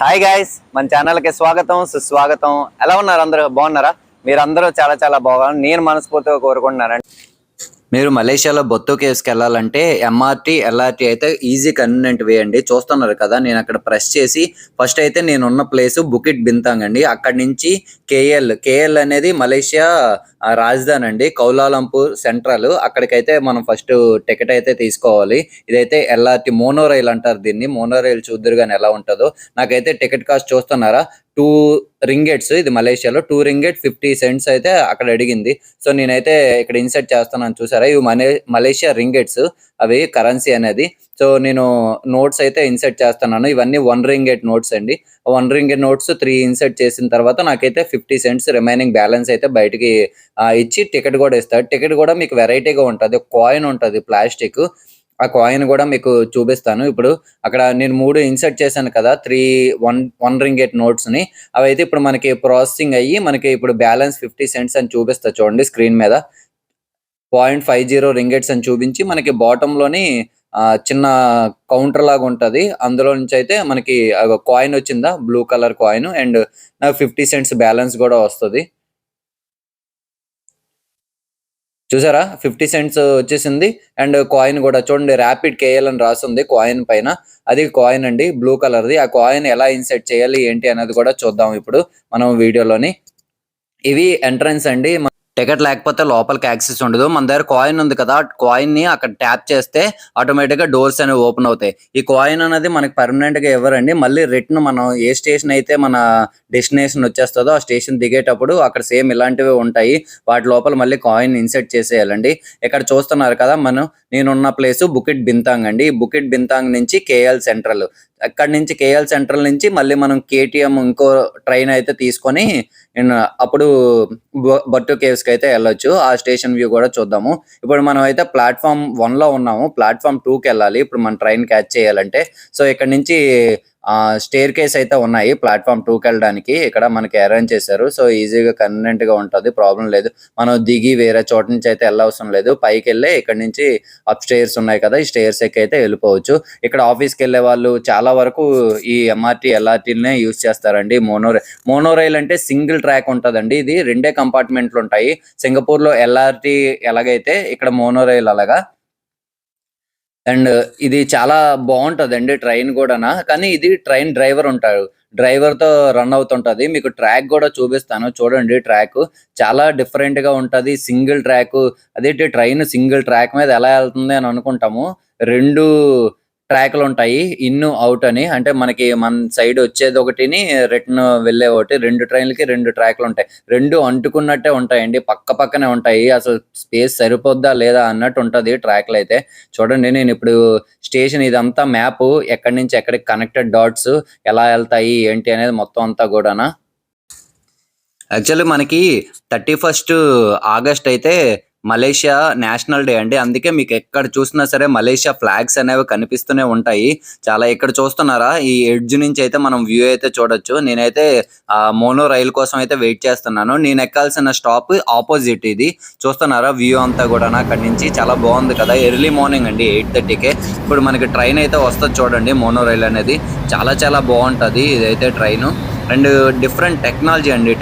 Hi guys, మన ఛానల్కి స్వాగతం సుస్వాగతం. ఎలా ఉన్నారు? అందరూ బాగున్నారా? మీరందరూ చాలా చాలా బాగున్నారు. నేను మనస్ఫూర్తిగా కోరుకుంటున్నానండి. మీరు మలేషియాలో బొత్తు కేవ్స్కి వెళ్ళాలంటే ఎంఆర్టీ ఎల్ఆర్టీ అయితే ఈజీ కన్వీనియంట్ వే అండి. చూస్తున్నారు కదా, నేను అక్కడ ప్రెస్ చేసి ఫస్ట్ అయితే నేను ఉన్న ప్లేస్ బుకిట్ బింతాంగ్ అండి. అక్కడి నుంచి కేఎల్ అనేది మలేషియా రాజధాని అండి, కౌలాలంపూర్ సెంట్రల్. అక్కడికైతే మనం ఫస్ట్ టికెట్ అయితే తీసుకోవాలి. ఇదైతే ఎల్ఆర్టీ మోనో రైల్ అంటారు దీన్ని. మోనో రైల్ చూద్దరు కానీ ఎలా ఉంటుందో. నాకైతే టికెట్ కాస్ట్ చూస్తున్నారా, 2 రింగెట్స్. ఇది మలేషియాలో 2 రింగెట్ 50 సెంట్స్ అయితే అక్కడ అడిగింది. సో నేనైతే ఇక్కడ ఇన్సర్ట్ చేస్తున్నాను, చూసారా? ఇవి మలేషియా రింగెట్స్, అవి కరెన్సీ అనేది. సో నేను నోట్స్ అయితే ఇన్సర్ట్ చేస్తున్నాను. ఇవన్నీ 1 రింగెట్ నోట్స్ అండి. 1 రింగెట్ నోట్స్ 3 ఇన్సర్ట్ చేసిన తర్వాత నాకైతే 50 సెంట్స్ రిమైనింగ్ బ్యాలెన్స్ అయితే బయటికి ఇచ్చి టికెట్ కూడా ఇస్తాడు. టికెట్ కూడా మీకు వెరైటీగా ఉంటుంది. కాయిన్ ఉంటుంది ప్లాస్టిక్. ఆ కాయిన్ కూడా మీకు చూపిస్తాను ఇప్పుడు. అక్కడ నేను 3 ఇన్సర్ట్ చేశాను కదా, 1 రింగెట్ నోట్స్ ని. అవైతే ఇప్పుడు మనకి ప్రాసెసింగ్ అయ్యి మనకి ఇప్పుడు బ్యాలెన్స్ 50 సెంట్స్ అని చూపిస్తా చూడండి స్క్రీన్ మీద. 0.50 రింగెట్స్ అని చూపించి మనకి బాటమ్ లోని చిన్న కౌంటర్ లాగా ఉంటది. అందులో నుంచి అయితే మనకి కాయిన్ వచ్చిందా, బ్లూ కలర్ కాయిన్, అండ్ నాకు 50 సెంట్స్ బ్యాలెన్స్ కూడా వస్తుంది. చూసారా, 50 సెంట్స్ వచ్చేసింది. అండ్ కాయిన్ కూడా చూడండి, ర్యాపిడ్ కేఎల్ అని రాస్తుంది కాయిన్ పైన. అది కాయిన్ అండి, బ్లూ కలర్ది. ఆ కాయిన్ ఎలా ఇన్సర్ట్ చేయాలి ఏంటి అనేది కూడా చూద్దాం ఇప్పుడు మనం వీడియోలోని. ఇవి ఎంట్రన్స్ అండి. టికెట్ లేకపోతే లోపలికి యాక్సెస్ ఉండదు. మన దగ్గర కాయిన్ ఉంది కదా, కాయిన్ ని అక్కడ ట్యాప్ చేస్తే ఆటోమేటిక్ గా డోర్స్ అనేవి ఓపెన్ అవుతాయి. ఈ కాయిన్ అనేది మనకి పర్మనెంట్ గా ఇవ్వరండి. మళ్ళీ రిటర్న్ మనం ఏ స్టేషన్ అయితే మన డెస్టినేషన్ వచ్చేస్తుందో ఆ స్టేషన్ దిగేటప్పుడు అక్కడ సేమ్ ఇలాంటివి ఉంటాయి. వాటి లోపల మళ్ళీ కాయిన్ ఇన్సర్ట్ చేసేయాలండి. ఇక్కడ చూస్తున్నారు కదా, నేనున్న ప్లేస్ బుకిట్ బింతాంగ్ అండి. బుకిట్ బింతాంగ్ నుంచి కేఎల్ సెంట్రల్. అక్కడి నుంచి కేఎల్ సెంట్రల్ నుంచి మళ్ళీ మనం కేటీఎం ఇంకో ట్రైన్ అయితే తీసుకొని అప్పుడు బొట్టు కేవ్స్ కి అయితే వెళ్ళొచ్చు. ఆ స్టేషన్ వ్యూ కూడా చూద్దాము. ఇప్పుడు మనం అయితే ప్లాట్ఫామ్ 1 లో ఉన్నాము. ప్లాట్ఫామ్ 2 కి వెళ్ళాలి ఇప్పుడు మన ట్రైన్ క్యాచ్ చేయాలంటే. సో ఇక్కడ నుంచి స్టేర్ కేస్ అయితే ఉన్నాయి ప్లాట్ఫామ్ 2 కి వెళ్ళడానికి. ఇక్కడ మనకి అరేంజ్ చేశారు. సో ఈజీగా కన్వీనియంట్ గా ఉంటుంది, ప్రాబ్లం లేదు. మనం దిగి వేరే చోట నుంచి అయితే వెళ్ళవసరం లేదు. పైకి వెళ్ళి ఇక్కడ నుంచి అప్ స్టేర్స్ ఉన్నాయి కదా, ఈ స్టేర్స్ ఎక్కి అయితే వెళ్ళిపోవచ్చు. ఇక్కడ ఆఫీస్కి వెళ్ళే వాళ్ళు చాలా వరకు ఈ ఎంఆర్టీ ఎల్ఆర్టీనే యూజ్ చేస్తారండి. మోనో రైల్ అంటే సింగిల్ ట్రాక్ ఉంటుందండి. ఇది 2 కంపార్ట్మెంట్లు ఉంటాయి. సింగపూర్ లో ఎల్ఆర్టీ ఎలాగైతే ఇక్కడ మోనో రైల్ అలాగా. అండ్ ఇది చాలా బాగుంటదండి ట్రైన్ కూడా. కానీ ఇది ట్రైన్ డ్రైవర్ ఉంటాడు, డ్రైవర్ తో రన్ అవుతుంటది. మీకు ట్రాక్ కూడా చూపిస్తాను చూడండి. ట్రాక్ చాలా డిఫరెంట్ గా ఉంటది, సింగిల్ ట్రాక్. అదేంటి ట్రైన్ సింగిల్ ట్రాక్ మీద ఎలా వెళ్తుంది అని అనుకుంటాము. 2 ట్రాక్లు ఉంటాయి, ఇన్ అవుట్ అని. అంటే మనకి మన సైడ్ వచ్చేది ఒకటిని, రిటర్న్ వెళ్ళే ఒకటి. 2 ట్రైన్లకి 2 ట్రాక్లు ఉంటాయి. 2 అంటుకున్నట్టే ఉంటాయండి, పక్క పక్కనే ఉంటాయి. అసలు స్పేస్ సరిపోద్దా లేదా అన్నట్టు ఉంటది ట్రాక్లు అయితే. చూడండి, నేను ఇప్పుడు స్టేషన్ ఇదంతా మ్యాప్, ఎక్కడి నుంచి ఎక్కడికి కనెక్టెడ్ డాట్స్ ఎలా వెళ్తాయి ఏంటి అనేది మొత్తం అంతా కూడానా. యాక్చువల్లీ మనకి 31st ఆగస్ట్ అయితే మలేషియా నేషనల్ డే అండి. అందుకే మీకు ఎక్కడ చూసినా సరే మలేషియా ఫ్లాగ్స్ అనేవి కనిపిస్తూనే ఉంటాయి చాలా. ఇక్కడ చూస్తున్నారా, ఈ ఎడ్జ్ నుంచి అయితే మనం వ్యూ అయితే చూడొచ్చు. నేనైతే మోనో రైల్ కోసం అయితే వెయిట్ చేస్తున్నాను. నేను ఎక్కాల్సిన స్టాప్ ఆపోజిట్. ఇది చూస్తున్నారా వ్యూ అంతా కూడా అక్కడి నుంచి. చాలా బాగుంది కదా, ఎర్లీ మార్నింగ్ అండి 8:30కే. ఇప్పుడు మనకి ట్రైన్ అయితే వస్తుంది చూడండి, మోనో రైల్ అనేది. చాలా చాలా బాగుంటుంది ఇదైతే ట్రైన్. అండ్ డిఫరెంట్ టెక్నాలజీ అండి.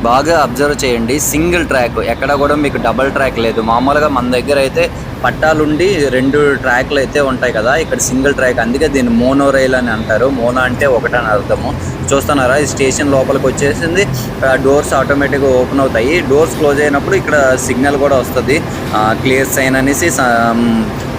బాగా అబ్జర్వ్ చేయండి, సింగిల్ ట్రాక్, ఎక్కడ కూడా మీకు డబల్ ట్రాక్ లేదు. మామూలుగా మన దగ్గర అయితే పట్టాలుండి 2 ట్రాక్లు అయితే ఉంటాయి కదా, ఇక్కడ సింగిల్ ట్రాక్. అందుకే దీన్ని మోనో రైల్ అని అంటారు. మోనో అంటే ఒకటని అర్థము. చూస్తున్నారా, ఈ స్టేషన్ లోపలికి వచ్చేసింది. డోర్స్ ఆటోమేటిక్గా ఓపెన్ అవుతాయి. డోర్స్ క్లోజ్ అయినప్పుడు ఇక్కడ సిగ్నల్ కూడా వస్తుంది, క్లియర్ సైన్ అనేసి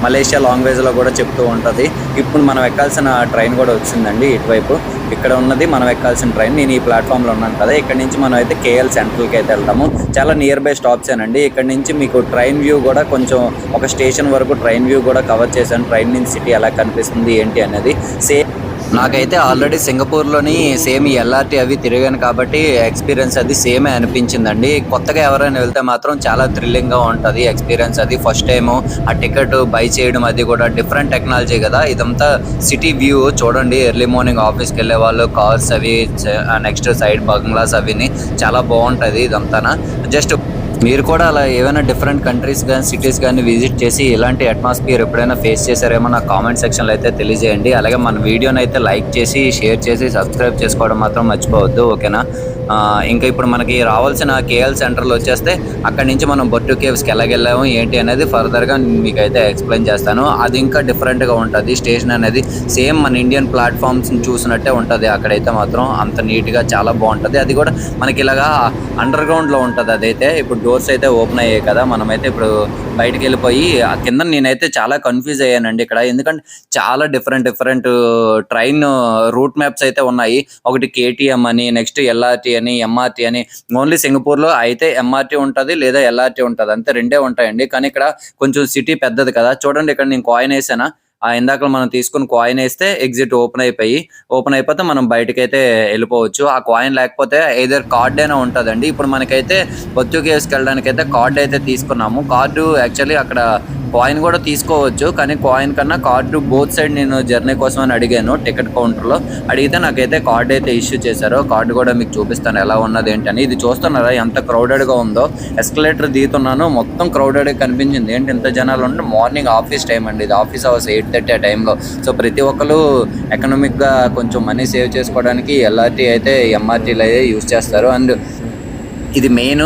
మలేషియా లాంగ్వేజ్ లో కూడా చెప్తూ ఉంటది. ఇప్పుడు మనం ఎక్కాల్సిన ట్రైన్ కూడా వచ్చిందండి ఇటువైపు. ఇక్కడ ఉన్నది మనం ఎక్కాల్సిన ట్రైన్. నేను ఈ ప్లాట్ఫామ్ లో ఉన్నాను కదా, ఇక్కడ నుంచి మనం అయితే కేఎల్ సెంట్రల్ కి అయితే వెళ్తాము. చాలా నియర్ బై స్టాప్స్ ఏనండి. ఇక్కడ నుంచి మీకు ట్రైన్ వ్యూ కూడా కొంచెం ఒక స్టేషన్ వరకు ట్రైన్ వ్యూ కూడా కవర్ చేశాను. ట్రైన్ నుంచి సిటీ ఎలా కనిపిస్తుంది ఏంటి అనేది. సేమ్ నాకైతే ఆల్రెడీ సింగపూర్లోని సేమ్ ఈ ఎల్ఆర్టీ అవి తిరిగాను కాబట్టి ఎక్స్పీరియన్స్ అది సేమే అనిపించిందండి. కొత్తగా ఎవరైనా వెళ్తే మాత్రం చాలా థ్రిల్లింగ్గా ఉంటుంది ఎక్స్పీరియన్స్ అది. ఫస్ట్ టైము ఆ టికెట్ బై చేయడం అది కూడా డిఫరెంట్ టెక్నాలజీ కదా. ఇదంతా సిటీ వ్యూ చూడండి. ఎర్లీ మార్నింగ్ ఆఫీస్కి వెళ్ళే వాళ్ళు, కార్స్ అవి, నెక్స్ట్ సైడ్ బంగ్లాస్ అవిని చాలా బాగుంటుంది ఇదంతా. జస్ట్ మీరు కూడా అలా ఏమైనా డిఫరెంట్ కంట్రీస్ కానీ సిటీస్ కానీ విజిట్ చేసి ఇలాంటి అట్మాస్ఫియర్ ఎప్పుడైనా ఫేస్ చేశారేమో నాకు కామెంట్ సెక్షన్లో అయితే తెలియజేయండి. అలాగే మన వీడియోని అయితే లైక్ చేసి షేర్ చేసి సబ్స్క్రైబ్ చేసుకోవడం మాత్రం మర్చిపోవద్దు. ఓకేనా? ఇంకా ఇప్పుడు మనకి రావాల్సిన కేఎల్ సెంటర్లో వచ్చేస్తే అక్కడి నుంచి మనం బొట్టు కేవ్స్కి ఎలాగెళ్ళాము ఏంటి అనేది ఫర్దర్గా మీకైతే ఎక్స్ప్లెయిన్ చేస్తాను. అది ఇంకా డిఫరెంట్గా ఉంటుంది. స్టేషన్ అనేది సేమ్ మన ఇండియన్ ప్లాట్ఫామ్స్ చూసినట్టే ఉంటుంది. అక్కడైతే మాత్రం అంత నీట్గా చాలా బాగుంటుంది. అది కూడా మనకి ఇలాగా అండర్ గ్రౌండ్లో ఉంటుంది. అదైతే ఇప్పుడు డోర్స్ అయితే ఓపెన్ అయ్యాయి కదా, మనమైతే ఇప్పుడు బయటికి వెళ్ళిపోయి ఆ కింద నేనైతే చాలా కన్ఫ్యూజ్ అయ్యానండి ఇక్కడ. ఎందుకంటే చాలా డిఫరెంట్ ట్రైన్ రూట్ మ్యాప్స్ అయితే ఉన్నాయి. ఒకటి కేటీఎం అని, నెక్స్ట్ ఎల్ఆర్టీ అని, ఎంఆర్టీ అని. ఓన్లీ సింగపూర్లో అయితే ఎంఆర్టీ ఉంటుంది లేదా ఎల్ఆర్టీ ఉంటుంది, అంతే రెండే ఉంటాయండి. కానీ ఇక్కడ కొంచెం సిటీ పెద్దది కదా. చూడండి ఇక్కడ నేను కాయిన్ వేసానా, ఇందాక మనం తీసుకుని కాయిన్ వేస్తే ఎగ్జిట్ ఓపెన్ అయిపోతే మనం బయటకైతే వెళ్ళిపోవచ్చు. ఆ కాయిన్ లేకపోతే ఏదర్ కార్డ్ అయినా ఉంటుందండి. ఇప్పుడు మనకైతే బొత్తు కేవ్స్కి వెళ్ళడానికి అయితే కార్డు అయితే తీసుకున్నాము. కార్డు యాక్చువల్లీ అక్కడ కాయిన్ కూడా తీసుకోవచ్చు, కానీ కాయిన్ కన్నా కార్డు బోత్ సైడ్ నేను జర్నీ కోసం అని అడిగాను టికెట్ కౌంటర్లో. అడిగితే నాకైతే కార్డు అయితే ఇష్యూ చేశారు. కార్డు కూడా మీకు చూపిస్తాను ఎలా ఉన్నది ఏంటని. ఇది చూస్తున్నారా ఎంత క్రౌడెడ్గా ఉందో. ఎస్కలేటర్ దిగుతున్నాను, మొత్తం క్రౌడెడ్గా కనిపించింది. ఏంటి ఇంత జనాలు ఉంటే మార్నింగ్ ఆఫీస్ టైం అండి, ఇది ఆఫీస్ అవర్స్ 8:30 ఆ టైంలో. సో ప్రతి ఒక్కరు ఎకనామిక్గా కొంచెం మనీ సేవ్ చేసుకోవడానికి ఎల్ఆర్టీ అయితే ఎంఆర్టీలు అయితే యూజ్ చేస్తారు. అండ్ ఇది మెయిన్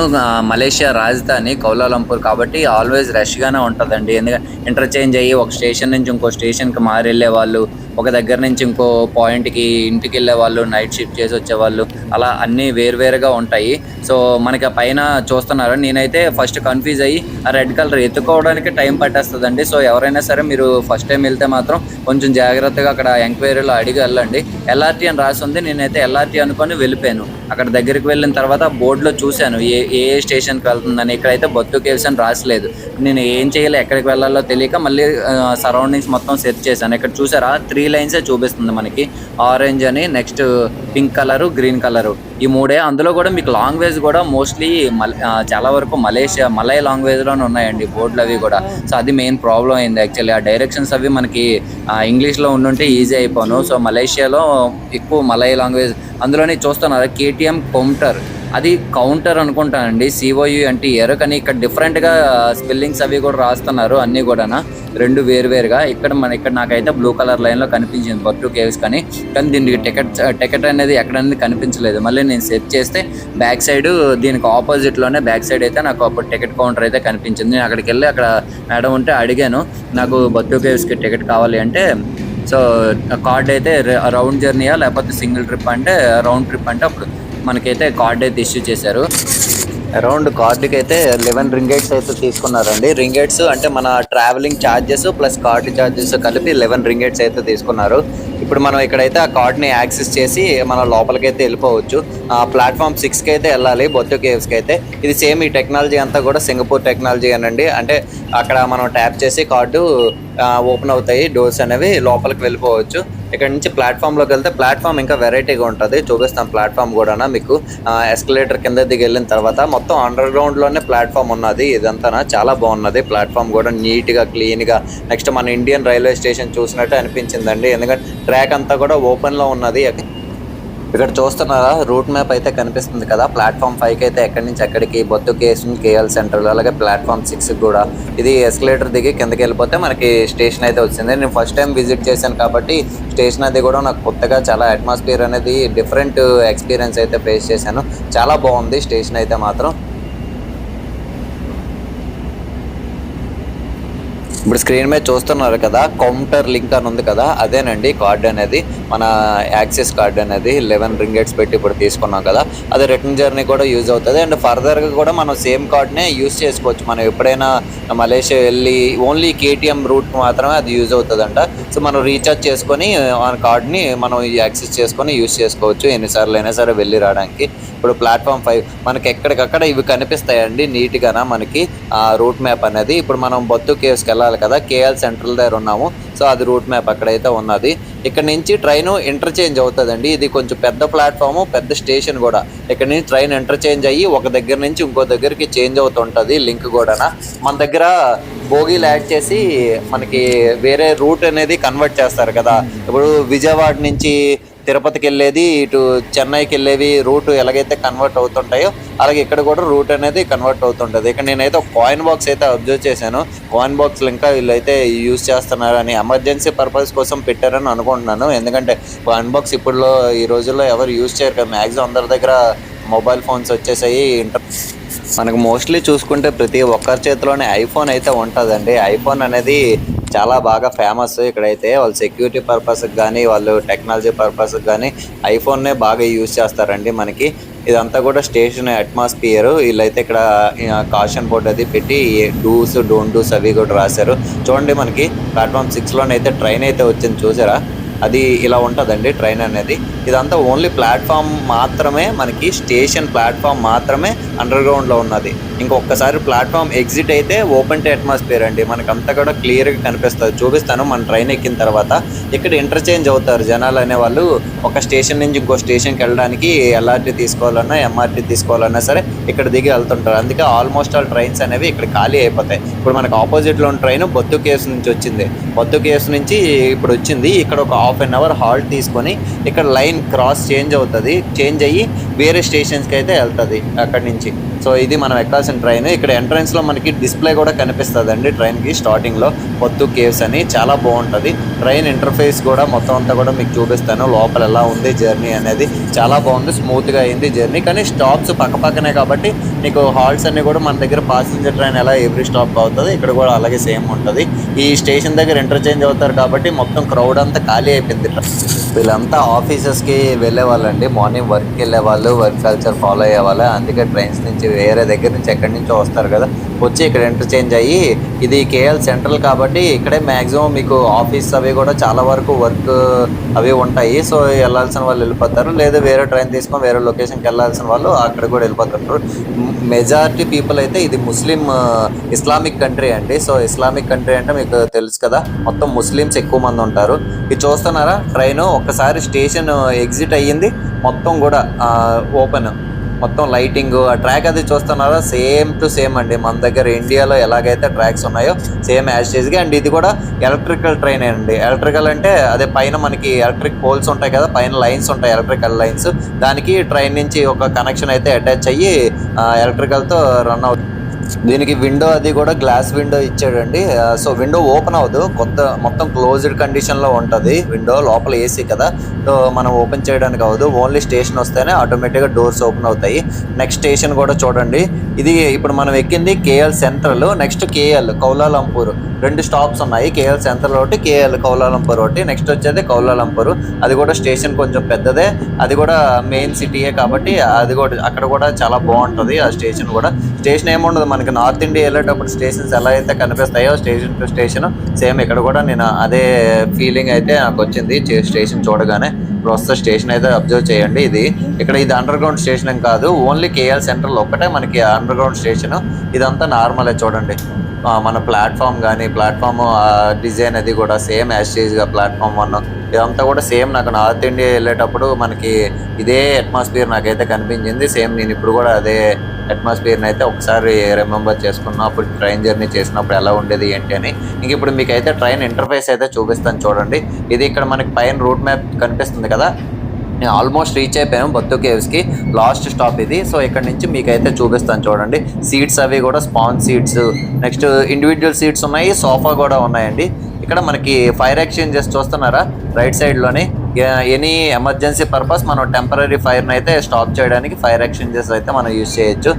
మలేషియా రాజధాని కౌలాలంపూర్ కాబట్టి ఆల్వేస్ రష్గానే ఉంటుందండి. ఎందుకంటే ఇంటర్చేంజ్ అయ్యి ఒక స్టేషన్ నుంచి ఇంకో స్టేషన్కి మారి వెళ్ళే వాళ్ళు, ఒక దగ్గర నుంచి ఇంకో పాయింట్కి ఇంటికి వెళ్ళే వాళ్ళు, నైట్ షిఫ్ట్ చేసి వచ్చేవాళ్ళు, అలా అన్నీ వేరువేరుగా ఉంటాయి. సో మనకి పైన చూస్తున్నారు, నేనైతే ఫస్ట్ కన్ఫ్యూజ్ అయ్యి ఆ రెడ్ కలర్ ఎత్తుకోవడానికి టైం పట్టేస్తుందండి. సో ఎవరైనా సరే మీరు ఫస్ట్ టైం వెళ్తే మాత్రం కొంచెం జాగ్రత్తగా అక్కడ ఎంక్వైరీలో అడిగి వెళ్ళండి. ఎల్ఆర్టీ అని రాసి ఉంది, నేనైతే ఎల్ఆర్టీ అనుకొని వెళ్ళిపోయాను. అక్కడ దగ్గరికి వెళ్ళిన తర్వాత బోర్డులో చూశాను ఏ స్టేషన్కి వెళ్తుందని. ఇక్కడైతే బొత్తు కేవ్స్ అని రాసలేదు. నేను ఏం చేయాలి, ఎక్కడికి వెళ్ళాలో తెలియక మళ్ళీ సరౌండింగ్స్ మొత్తం సెర్చ్ చేశాను. ఇక్కడ చూసారా 3 లైన్సే చూపిస్తుంది మనకి, ఆరెంజ్ అని, next pink colour, green colour, ఈ 3. అందులో కూడా మీకు లాంగ్వేజ్ కూడా మోస్ట్లీ చాలా వరకు మలై లాంగ్వేజ్లోనే ఉన్నాయండి బోర్డులు అవి కూడా. సో అది మెయిన్ ప్రాబ్లం అయింది యాక్చువల్లీ. ఆ డైరెక్షన్స్ అవి మనకి ఇంగ్లీష్లో ఉండుంటే ఈజీ అయిపోను. సో మలేషియాలో ఎక్కువ మలై లాంగ్వేజ్. అందులోనే చూస్తున్నారు కేటీఎం కౌంటర్, అది కౌంటర్ అనుకుంటానండి, సిఓయు అంటే ఇయర్. కానీ ఇక్కడ డిఫరెంట్గా స్పెల్లింగ్స్ అవి కూడా రాస్తున్నారు అన్నీ కూడా రెండు వేరువేరుగా. ఇక్కడ నాకైతే బ్లూ కలర్ లైన్లో కనిపించింది బొట్టు కేవ్స్ కానీ దీనికి టికెట్ అనేది ఎక్కడనేది కనిపించలేదు. మళ్ళీ నేను సెర్చ్ చేస్తే బ్యాక్ సైడ్ దీనికి ఆపోజిట్లోనే బ్యాక్ సైడ్ అయితే నాకు అప్పుడు టికెట్ కౌంటర్ అయితే కనిపించింది. నేను అక్కడికి వెళ్ళి అక్కడ మేడం ఉంటే అడిగాను, నాకు బొట్టు కేవ్స్కి టికెట్ కావాలి అంటే. సో కార్డ్ అయితే రౌండ్ జర్నీయా లేకపోతే సింగిల్ ట్రిప్ అంటే, రౌండ్ ట్రిప్ అంటే అప్పుడు మనకైతే కార్డ్ అయితే ఇష్యూ చేశారు. అరౌండ్ కార్డుకి అయితే 11 రింగేట్స్ అయితే తీసుకున్నారండి. రింగేట్స్ అంటే మన travelling charges plus card charges కలిపి 11 రింగేట్స్ అయితే తీసుకున్నారు. ఇప్పుడు మనం ఇక్కడైతే ఆ కార్డ్ని యాక్సెస్ చేసి మనం లోపలికైతే వెళ్ళిపోవచ్చు. ప్లాట్ఫామ్ 6కి అయితే వెళ్ళాలి బొత్తు కేవ్స్కి అయితే. ఇది సేమ్ ఈ టెక్నాలజీ అంతా కూడా సింగపూర్ టెక్నాలజీ అనండి. అంటే అక్కడ మనం ట్యాప్ చేసి కార్డు ఓపెన్ అవుతాయి డోర్స్ అనేవి, లోపలికి వెళ్ళిపోవచ్చు. ఇక్కడ నుంచి ప్లాట్ఫామ్లోకి వెళ్తే ప్లాట్ఫామ్ ఇంకా వెరైటీగా ఉంటుంది, చూపిస్తాం ప్లాట్ఫామ్ కూడా మీకు. ఎస్కలేటర్ కింద దిగి వెళ్ళిన తర్వాత మొత్తం అండర్ గ్రౌండ్లోనే ప్లాట్ఫామ్ ఉన్నది. ఇదంతా చాలా బాగున్నది ప్లాట్ఫామ్ కూడా, నీట్గా క్లీన్గా. నెక్స్ట్ మన ఇండియన్ రైల్వే స్టేషన్ చూసినట్టు అనిపించిందండి, ఎందుకంటే ట్రాక్ అంతా కూడా ఓపెన్లో ఉన్నది. ఇక్కడ చూస్తున్నారా రూట్ మ్యాప్ అయితే కనిపిస్తుంది కదా. ప్లాట్ఫామ్ 5కి అయితే ఎక్కడి నుంచి ఎక్కడికి బొత్తు కేఎల్ సెంటర్, అలాగే ప్లాట్ఫామ్ 6కి కూడా. ఇది ఎస్కలేటర్ దిగి కిందకి వెళ్ళిపోతే మనకి స్టేషన్ అయితే వచ్చింది. నేను ఫస్ట్ టైం విజిట్ చేశాను కాబట్టి స్టేషన్ అది కూడా నాకు కొత్తగా చాలా అట్మాస్ఫియర్ అనేది డిఫరెంట్ ఎక్స్పీరియన్స్ అయితే ఫేస్ చేశాను. చాలా బాగుంది స్టేషన్ అయితే మాత్రం. ఇప్పుడు స్క్రీన్ మీద చూస్తున్నారు కదా, కౌంటర్ లింక్ అని ఉంది కదా, అదేనండి కార్డ్ అనేది, మన యాక్సిస్ కార్డ్ అనేది 11 రింగేట్స్ పెట్టి ఇప్పుడు తీసుకున్నాం కదా. అది రిటర్న్ జర్నీ కూడా యూజ్ అవుతుంది. అండ్ ఫర్దర్గా కూడా మనం సేమ్ కార్డ్నే యూజ్ చేసుకోవచ్చు. మనం ఎప్పుడైనా మలేషియా వెళ్ళి ఓన్లీ కేటీఎం రూట్ మాత్రమే అది యూజ్ అవుతుందంట. సో మనం రీఛార్జ్ చేసుకొని ఆ కార్డ్ని మనం యాక్సెస్ చేసుకొని యూజ్ చేసుకోవచ్చు ఎన్నిసార్లు అయినా సరే వెళ్ళి రావడానికి. ఇప్పుడు ప్లాట్ఫామ్ 5 మనకి ఎక్కడికక్కడ ఇవి కనిపిస్తాయండి నీట్గా మనకి ఆ రూట్ మ్యాప్ అనేది. ఇప్పుడు మనం బొత్తు కేవ్స్కి వెళ్ళాలి కదా, కేఎల్ సెంట్రల్ దగ్గర ఉన్నాము. సో అది రూట్ మ్యాప్ అక్కడైతే ఉన్నది. ఇక్కడ నుంచి ట్రైన్ ఇంటర్చేంజ్ అవుతుందండి. ఇది కొంచెం పెద్ద ప్లాట్ఫామ్, పెద్ద స్టేషన్ కూడా. ఇక్కడ నుంచి ట్రైన్ ఇంటర్చేంజ్ అయ్యి ఒక దగ్గర నుంచి ఇంకో దగ్గరికి చేంజ్ అవుతుంటుంది లింక్ కూడా. మన దగ్గర బోగీలు యాడ్ చేసి మనకి వేరే రూట్ అనేది కన్వర్ట్ చేస్తారు కదా. ఇప్పుడు విజయవాడ నుంచి తిరుపతికి వెళ్ళేది, ఇటు చెన్నైకి వెళ్ళేవి రూట్ ఎలాగైతే కన్వర్ట్ అవుతుంటాయో అలాగే ఇక్కడ కూడా రూట్ అనేది కన్వర్ట్ అవుతుంటది. ఇక్కడ నేనైతే ఒక కాయిన్ బాక్స్ అయితే అబ్జర్వ్ చేశాను. కాయిన్ బాక్స్ ఇంకా వీళ్ళైతే యూజ్ చేస్తున్నారు అని, ఎమర్జెన్సీ పర్పస్ కోసం పెట్టారని అనుకుంటున్నాను. ఎందుకంటే కాయిన్ బాక్స్ ఇప్పుడులో ఈ రోజుల్లో ఎవరు యూజ్ చేయరు కదా, మ్యాక్సిమం అందరి దగ్గర మొబైల్ ఫోన్స్ వచ్చేసాయి. మనకు మోస్ట్లీ చూసుకుంటే ప్రతి ఒక్కరి చేతిలోనే ఐఫోన్ అయితే ఉంటుందండి. ఐఫోన్ అనేది చాలా బాగా ఫేమస్ ఇక్కడైతే. వాళ్ళు సెక్యూరిటీ పర్పస్కి కానీ వాళ్ళు టెక్నాలజీ పర్పస్కి కానీ ఐఫోన్నే బాగా యూజ్ చేస్తారండి. మనకి ఇదంతా కూడా స్టేషన్ అట్మాస్ఫియర్. వీళ్ళైతే ఇక్కడ కాషన్ బోర్డ్ అది పెట్టి డూస్ డోంట్ డూస్ అవి కూడా రాశారు. చూడండి మనకి ప్లాట్ఫామ్ 6లోనైతే ట్రైన్ అయితే వచ్చింది, చూసారా? అది ఇలా ఉంటుందండి ట్రైన్ అనేది. ఇదంతా ఓన్లీ ప్లాట్ఫామ్ మాత్రమే, మనకి స్టేషన్ ప్లాట్ఫామ్ మాత్రమే అండర్ గ్రౌండ్లో ఉన్నది. ఇంకొకసారి ప్లాట్ఫామ్ ఎగ్జిట్ అయితే ఓపెన్ టు అట్మాస్ఫియర్ అండి. మనకంతా కూడా క్లియర్గా కనిపిస్తుంది. చూపిస్తాను మన ట్రైన్ ఎక్కిన తర్వాత. ఇక్కడ ఇంటర్చేంజ్ అవుతారు జనాలు అనేవాళ్ళు. ఒక స్టేషన్ నుంచి ఇంకో స్టేషన్కి వెళ్ళడానికి ఎల్ఆర్టీ తీసుకోవాలన్నా ఎంఆర్టీ తీసుకోవాలన్నా సరే ఇక్కడ దిగి వెళ్తుంటారు. అందుకే ఆల్మోస్ట్ ఆల్ ట్రైన్స్ అనేవి ఇక్కడ ఖాళీ అయిపోతాయి. ఇప్పుడు మనకు ఆపోజిట్లో ఉన్న ట్రైన్ బొత్తు కేవ్స్ నుంచి వచ్చింది. బొత్తు కేవ్స్ నుంచి ఇప్పుడు వచ్చింది. ఇక్కడ ఒక హాఫ్ అన్ అవర్ హాల్ట్ తీసుకొని ఇక్కడ లైన్ క్రాస్ చేంజ్ అవుతుంది. చేంజ్ అయ్యి వేరే స్టేషన్స్కి అయితే వెళ్తుంది అక్కడి నుంచి. సో ఇది మనం ఎక్కాల్సిన ట్రైన్. ఇక్కడ ఎంట్రన్స్లో మనకి డిస్ప్లే కూడా కనిపిస్తుంది అండి ట్రైన్కి స్టార్టింగ్లో, పొత్తు కేవ్స్ అని. చాలా బాగుంటుంది ట్రైన్ ఇంటర్ఫేస్ కూడా. మొత్తం అంతా కూడా మీకు చూపిస్తాను లోపల ఎలా ఉంది జర్నీ అనేది. చాలా బాగుంది, స్మూత్గా అయింది జర్నీ. కానీ స్టాప్స్ పక్కనే కాబట్టి మీకు హాల్ట్స్ అన్ని కూడా మన దగ్గర ప్యాసింజర్ ట్రైన్ ఎలా ఎవ్రీ స్టాప్ అవుతుంది ఇక్కడ కూడా అలాగే సేమ్ ఉంటుంది. ఈ స్టేషన్ దగ్గర ఇంటర్చేంజ్ అవుతారు కాబట్టి మొత్తం క్రౌడ్ అంతా ఖాళీ అయిపోయింది. వీళ్ళంతా ఆఫీసెస్కి వెళ్ళే వాళ్ళండి. మార్నింగ్ వర్క్కి వెళ్ళే వాళ్ళు, వర్క్ కల్చర్ ఫాలో అయ్యే వాళ్ళు. అందుకే ట్రైన్స్ నుంచి వేరే దగ్గర నుంచి ఎక్కడి నుంచో వస్తారు కదా, వచ్చి ఇక్కడ ఇంటర్చేంజ్ అయ్యి, ఇది కేఎల్ సెంట్రల్ కాబట్టి ఇక్కడే మ్యాక్సిమం మీకు ఆఫీస్ అవి కూడా చాలా వరకు వర్క్ అవి ఉంటాయి. సో వెళ్ళాల్సిన వాళ్ళు వెళ్ళిపోతారు, లేదా వేరే ట్రైన్ తీసుకొని వేరే లొకేషన్కి వెళ్ళాల్సిన వాళ్ళు అక్కడ కూడా వెళ్ళిపోతుంటారు. మెజారిటీ పీపుల్ అయితే ఇది ముస్లిం ఇస్లామిక్ కంట్రీ అండి. సో ఇస్లామిక్ కంట్రీ అంటే మీకు తెలుసు కదా, మొత్తం ముస్లిమ్స్ ఎక్కువ మంది ఉంటారు. ఇది చూస్తున్నారా ట్రైన్ ఒక్కసారి స్టేషన్ ఎగ్జిట్ అయ్యింది, మొత్తం కూడా ఓపెన్, మొత్తం లైటింగ్, ఆ ట్రాక్ అది చూస్తున్నారా సేమ్ టు సేమ్ అండి. మన దగ్గర ఇండియాలో ఎలాగైతే ట్రాక్స్ ఉన్నాయో సేమ్ యాస్టేజ్గా. అండ్ ఇది కూడా ఎలక్ట్రికల్ ట్రైన్ అండి. ఎలక్ట్రికల్ అంటే అదే పైన మనకి ఎలక్ట్రిక్ పోల్స్ ఉంటాయి కదా, పైన లైన్స్ ఉంటాయి ఎలక్ట్రికల్ లైన్స్, దానికి ట్రైన్ నుంచి ఒక కనెక్షన్ అయితే అటాచ్ అయ్యి ఎలక్ట్రికల్తో రన్ అవుతుంది. దీనికి విండో అది కూడా గ్లాస్ విండో ఇచ్చాడండి. సో విండో ఓపెన్ అవ్వదు, మొత్తం క్లోజ్డ్ కండిషన్లో ఉంటుంది విండో. లోపల ఏసీ కదా, సో మనం ఓపెన్ చేయడానికి అవ్వదు. ఓన్లీ స్టేషన్ వస్తేనే ఆటోమేటిక్గా డోర్స్ ఓపెన్ అవుతాయి. నెక్స్ట్ స్టేషన్ కూడా చూడండి. ఇది ఇప్పుడు మనం ఎక్కింది KL central, next KL Kuala Lumpur. 2 stops ఉన్నాయి, కేఎల్ సెంట్రల్ ఒకటి, కేఎల్ కౌలాలంపూర్ ఒకటి. నెక్స్ట్ వచ్చేది కౌలాలంపూర్. అది కూడా స్టేషన్ కొంచెం పెద్దదే, అది కూడా మెయిన్ సిటీయే కాబట్టి అది కూడా అక్కడ కూడా చాలా బాగుంటుంది ఆ స్టేషన్ కూడా. స్టేషన్ ఏముండదు మనకి, నార్త్ ఇండియా వెళ్ళేటప్పుడు స్టేషన్స్ ఎలా అయితే కనిపిస్తాయో స్టేషన్ టు స్టేషన్ సేమ్ ఇక్కడ కూడా నేను అదే ఫీలింగ్ అయితే నాకు వచ్చింది స్టేషన్ చూడగానే. ప్రస్తుత స్టేషన్ అయితే అబ్జర్వ్ చేయండి. ఇది అండర్ గ్రౌండ్ స్టేషన్ ఏం కాదు, ఓన్లీ కేఎల్ సెంట్రల్ ఒక్కటే మనకి అండర్ గ్రౌండ్ స్టేషన్. ఇదంతా నార్మలే చూడండి. మన ప్లాట్ఫామ్ కానీ ప్లాట్ఫామ్ డిజైన్ అది కూడా సేమ్ యాస్టేజ్గా ప్లాట్ఫామ్ 1 ఇదంతా కూడా సేమ్. నాకు నార్త్ ఇండియా వెళ్ళేటప్పుడు మనకి ఇదే అట్మాస్ఫియర్ నాకైతే కనిపించింది. సేమ్ నేను ఇప్పుడు కూడా అదే అట్మాస్ఫియర్ని అయితే ఒకసారి రిమెంబర్ చేసుకున్నాను. అప్పుడు ట్రైన్ జర్నీ చేసినప్పుడు ఎలా ఉండేది ఏంటి అని. ఇంక ఇప్పుడు మీకు అయితే ట్రైన్ ఇంటర్ఫేస్ అయితే చూపిస్తాను చూడండి. ఇది ఇక్కడ మనకి పైన రూట్ మ్యాప్ కనిపిస్తుంది కదా, నేను ఆల్మోస్ట్ రీచ్ అయిపోయాను బొత్తు కేవ్స్కి. లాస్ట్ స్టాప్ ఇది. సో ఇక్కడ నుంచి మీకైతే చూపిస్తాను చూడండి. సీట్స్ అవి కూడా span seats, next individual seats ఉన్నాయి, సోఫా కూడా ఉన్నాయండి. ఇక్కడ మనకి ఫైర్ ఎక్స్చేంజెస్ చూస్తున్నారా రైట్ సైడ్లోని. ఎనీ ఎమర్జెన్సీ పర్పస్ మనం టెంపరీ ఫైర్ని అయితే స్టాప్ చేయడానికి ఫైర్ ఎక్స్చేంజెస్ అయితే మనం యూజ్ చేయొచ్చు.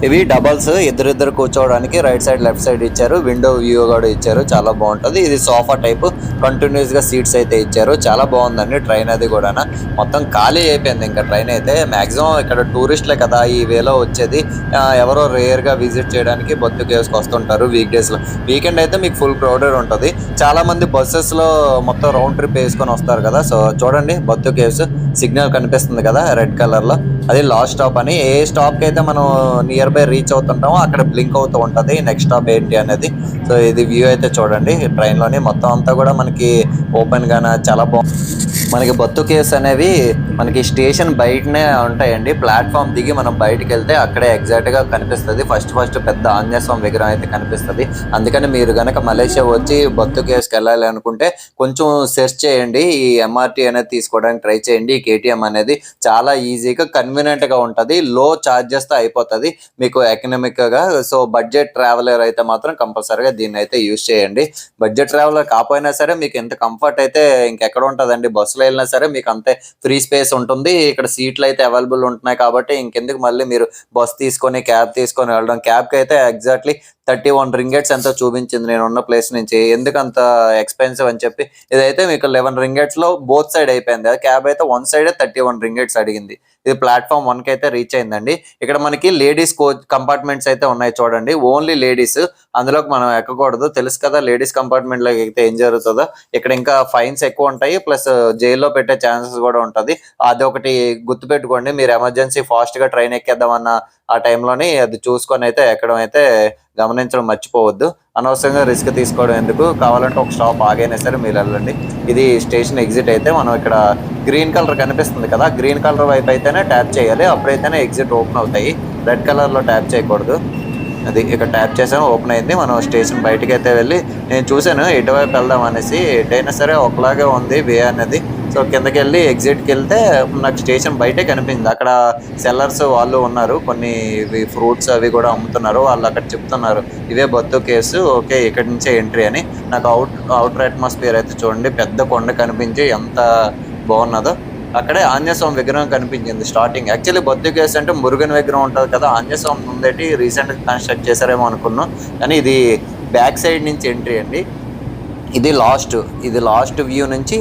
ఇవి డబల్స్, ఇద్దరిద్దరు కూర్చోవడానికి రైట్ సైడ్ లెఫ్ట్ సైడ్ ఇచ్చారు. విండో వ్యూ కూడా ఇచ్చారు, చాలా బాగుంటుంది. ఇది సోఫా టైప్ కంటిన్యూస్ గా సీట్స్ అయితే ఇచ్చారు, చాలా బాగుందండి. ట్రైన్ అది కూడా మొత్తం ఖాళీ అయిపోయింది ఇంకా ట్రైన్ అయితే. మాక్సిమం ఇక్కడ టూరిస్టులే కదా ఈ వేలో వచ్చేది, ఎవరో రేర్ గా విజిట్ చేయడానికి బొత్తు కేవ్స్కి వస్తుంటారు వీక్ డేస్ లో. వీకెండ్ అయితే మీకు ఫుల్ క్రౌడెడ్ ఉంటుంది. చాలా మంది బస్సెస్ లో మొత్తం రౌండ్ ట్రిప్ వేసుకొని వస్తారు కదా. సో చూడండి బొత్తు కేవ్స్ సిగ్నల్ కనిపిస్తుంది కదా రెడ్ కలర్ లో, అది లాస్ట్ స్టాప్ అని. ఏ స్టాప్ కి అయితే మనం నియర్ బై రీచ్ అవుతుంటామో అక్కడ బ్లింక్ అవుతూ ఉంటుంది నెక్స్ట్ స్టాప్ ఏంటి అనేది. సో ఇది వ్యూ అయితే చూడండి ట్రైన్ లోని. మొత్తం అంతా కూడా మనకి ఓపెన్ గానా చాలా బాగుంది. మనకి బత్తు కేవ్స్ అనేవి మనకి స్టేషన్ బయటనే ఉంటాయండి. ప్లాట్ఫామ్ దిగి మనం బయటకు వెళ్తే అక్కడే ఎగ్జాక్ట్ గా కనిపిస్తుంది. ఫస్ట్ పెద్ద ఆంజనేయ స్వామి విగ్రహం అయితే కనిపిస్తుంది. అందుకని మీరు గనక మలేషియా వచ్చి బత్తు కేవ్స్ కి వెళ్ళాలి అనుకుంటే కొంచెం సెర్చ్ చేయండి. ఈ ఎంఆర్టీ అనేది తీసుకోవడానికి ట్రై చేయండి. ఈ కేటీఎం అనేది చాలా ఈజీగా కన్వీనియంట్ గా ఉంటది. లో చార్జెస్ తో అయిపోతుంది మీకు ఎకనామిక్ గా. సో బడ్జెట్ ట్రావెలర్ అయితే మాత్రం కంపల్సరీగా దీన్ని అయితే యూజ్ చేయండి. బడ్జెట్ ట్రావెలర్ కాకపోయినా సరే మీకు ఎంత కంఫర్ట్ అయితే ఇంకెక్కడ ఉంటదండి. బస్సులో వెళ్ళినా సరే మీకు అంతే ఫ్రీ స్పేస్ ఉంటుంది. ఇక్కడ సీట్లు అయితే అవైలబుల్ ఉంటున్నాయి కాబట్టి ఇంకెందుకు మళ్ళీ మీరు బస్ తీసుకొని క్యాబ్ తీసుకొని వెళ్ళడం. క్యాబ్ కి అయితే ఎగ్జాక్ట్లీ 31 రింగెట్స్ ఎంతో చూపించింది నేను ఉన్న ప్లేస్ నుంచి. ఎందుకు అంత ఎక్స్పెన్సివ్ అని చెప్పి ఇదైతే మీకు 11 రింగెట్స్ లో బోత్ సైడ్ అయిపోయింది. క్యాబ్ అయితే వన్ సైడ్ 31 రింగెట్స్ అడిగింది. ఇది ప్లాట్ఫామ్ 1 కి అయితే రీచ్ అయిందండి. ఇక్కడ మనకి లేడీస్ కోచ్ కంపార్ట్మెంట్స్ అయితే ఉన్నాయి చూడండి. ఓన్లీ లేడీస్, అందులోకి మనం ఎక్కకూడదు. తెలుసు కదా లేడీస్ కంపార్ట్మెంట్ లో అయితే ఏం జరుగుతుందో. ఇక్కడ ఇంకా ఫైన్స్ ఎక్కువ ఉంటాయి, ప్లస్ జైల్లో పెట్టే ఛాన్సెస్ కూడా ఉంటది. అదొకటి గుర్తుపెట్టుకోండి. మీరు ఎమర్జెన్సీ ఫాస్ట్ గా ట్రైన్ ఎక్కేద్దామన్న ఆ టైంలోని అది చూసుకొని అయితే ఎక్కడం అయితే గమనించడం మర్చిపోవద్దు. అనవసరంగా రిస్క్ తీసుకోవడం ఎందుకు. కావాలంటే ఒక స్టాప్ ఆగైనా సరే మీరు వెళ్ళండి. ఇది స్టేషన్ ఎగ్జిట్ అయితే మనం ఇక్కడ గ్రీన్ కలర్ కనిపిస్తుంది కదా, గ్రీన్ కలర్ వైపు అయితేనే ట్యాప్ చేయాలి. అప్పుడైతేనే ఎగ్జిట్ ఓపెన్ అవుతాయి. రెడ్ కలర్ లో ట్యాప్ చేయకూడదు. అది ఇక్కడ ట్యాప్ చేసాము, ఓపెన్ అయింది. మనం స్టేషన్ బయటకి అయితే వెళ్ళి నేను చూసాను ఎటువైపు వెళ్దాం అనేసి. ఎటైనా సరే ఒకలాగే ఉంది వే అనేది. సో కిందకి వెళ్ళి ఎగ్జిట్కి వెళ్తే నాకు స్టేషన్ బయటే కనిపించింది. అక్కడ సెల్లర్స్ వాళ్ళు ఉన్నారు, కొన్ని ఫ్రూట్స్ అవి కూడా అమ్ముతున్నారు. వాళ్ళు అక్కడ చెప్తున్నారు ఇవే బత్తు కేవ్స్, ఓకే ఇక్కడ నుంచే ఎంట్రీ అని. నాకు అవుటర్ అట్మాస్ఫియర్ అయితే చూడండి, పెద్ద కొండ కనిపించి ఎంత బాగున్నదో. అక్కడే ఆంజనేయ స్వామి విగ్రహం కనిపించింది స్టార్టింగ్. యాక్చువల్లీ బత్తు కేవ్స్ అంటే మురుగన్ విగ్రహం ఉంటుంది కదా, ఆంజనేయ స్వామి ముందేటి రీసెంట్ గా కన్స్ట్రక్ట్ చేశారేమో అనుకున్నాం. కానీ ఇది బ్యాక్ సైడ్ నుంచి ఎంట్రీ అండి. ఇది లాస్ట్ వ్యూ నుంచి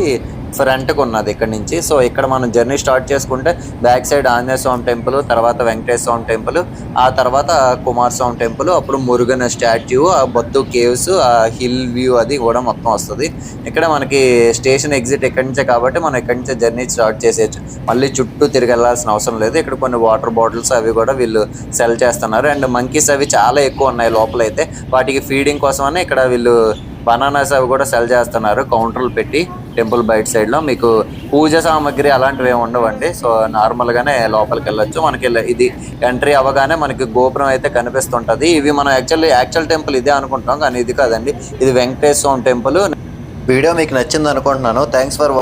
ఫ్రంట్ కు ఉన్నది ఇక్కడ నుంచి. సో ఇక్కడ మనం జర్నీ స్టార్ట్ చేసుకుంటే బ్యాక్ సైడ్ ఆంజనేయ స్వామి టెంపుల్, తర్వాత వెంకటేశ్వర స్వామి టెంపుల్, ఆ తర్వాత కుమారస్వామి టెంపుల్, అప్పుడు మురుగన్ స్టాట్యూ, ఆ బత్తు కేవ్స్, ఆ హిల్ వ్యూ అది కూడా మొత్తం వస్తుంది. ఇక్కడ మనకి స్టేషన్ ఎగ్జిట్ ఎక్కడి నుంచే కాబట్టి మనం ఎక్కడి నుంచే జర్నీ స్టార్ట్ చేసేయచ్చు. మళ్ళీ చుట్టూ తిరిగి వెళ్ళాల్సిన అవసరం లేదు. ఇక్కడ కొన్ని వాటర్ బాటిల్స్ అవి కూడా వీళ్ళు సెల్ చేస్తున్నారు. అండ్ మంకీస్ అవి చాలా ఎక్కువ ఉన్నాయి లోపలైతే. వాటికి ఫీడింగ్ కోసమని ఇక్కడ వీళ్ళు బనానాస్ అవి కూడా సెల్ చేస్తున్నారు కౌంటర్లు పెట్టి టెంపుల్ బయట సైడ్ లో. మీకు పూజ సామాగ్రి అలాంటివి ఏమి ఉండవండి. సో నార్మల్ గానే లోపలికి వెళ్ళొచ్చు. మనకి ఇది ఎంట్రీ అవ్వగానే మనకి గోపురం అయితే కనిపిస్తుంటది. ఇవి మనం యాక్చువల్ టెంపుల్ ఇదే అనుకుంటాం, కానీ ఇది కాదండి. ఇది వెంకటేశ్వర స్వామి టెంపుల్. వీడియో మీకు నచ్చింది అనుకుంటున్నాను. Thanks for